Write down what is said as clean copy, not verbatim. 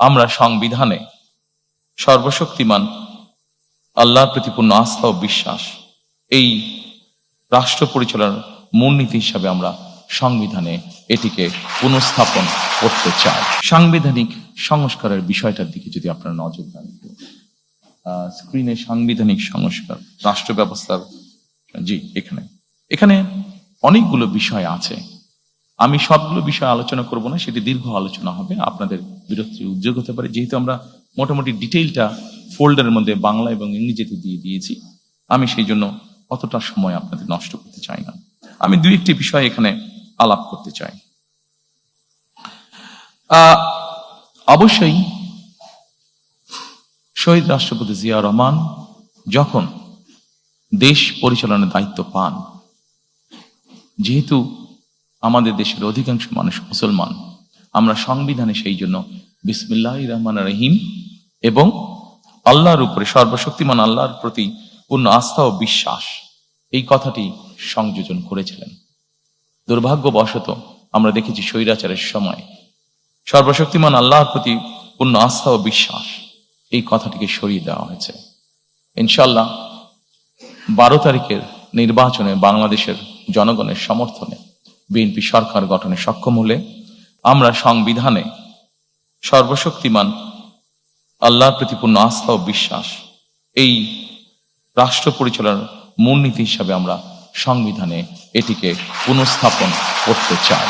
আমরা সংবিধানে সর্বশক্তিমান আল্লাহর প্রতি পূর্ণ আস্থা ও বিশ্বাস এই রাষ্ট্র পরিচালনার মূলনীতি হিসাবে আমরা সংবিধানে এটিকে পুনঃস্থাপন করতে চাই। সাংবিধানিক সংস্কারের বিষয়টার দিকে যদি আপনারা নজর দেন, স্ক্রিনে সাংবিধানিক সংস্কার রাষ্ট্র ব্যবস্থার, জি এখানে অনেকগুলো বিষয় আছে। আমি সবগুলো বিষয় আলোচনা করব না, সেটি দীর্ঘ আলোচনা হবে, আপনাদের বিরক্তির উদ্যোগ হতে পারে। যেহেতু আমরা মোটামুটি ডিটেইলটা ফোল্ডারের মধ্যে বাংলা এবং ইংরেজিতে দিয়ে দিয়েছি, আমি সেই জন্য অতটা সময় আপনাদের নষ্ট করতে চাই না। আমি দুই একটি বিষয় এখানে আলাপ করতে চাই। অবশ্যই শহীদ রাষ্ট্রপতি জিয়া রহমান যখন দেশ পরিচালনার দায়িত্ব পান, যেহেতু আমাদের দেশের অধিকাংশ মানুষ মুসলমান, আমরা সংবিধানে সেই জন্য বিসমিল্লাহির রহমানির রহিম এবং আল্লাহর উপরে, সর্বশক্তিমান আল্লাহর প্রতি পূর্ণ আস্থা ও বিশ্বাস, এই কথাটি সংযোজন করেছিলেন। দুর্ভাগ্যবশত আমরা দেখেছি স্বৈরাচারের সময় সর্বশক্তিমান আল্লাহর প্রতি পূর্ণ আস্থা ও বিশ্বাস এই কথাটিকে সরিয়ে দেওয়া হয়েছে। ইনশাআল্লাহ 12 তারিখের নির্বাচনে বাংলাদেশের জনগণের সমর্থনে বিএনপি সরকার গঠনে সক্ষম হলে আমরা সংবিধানে সর্বশক্তিমান আল্লাহর প্রতি পূর্ণ আস্থা ও বিশ্বাস এই রাষ্ট্র পরিচালনার মূলনীতি হিসাবে আমরা সংবিধানে এটিকে পুনঃস্থাপন করতে চাই।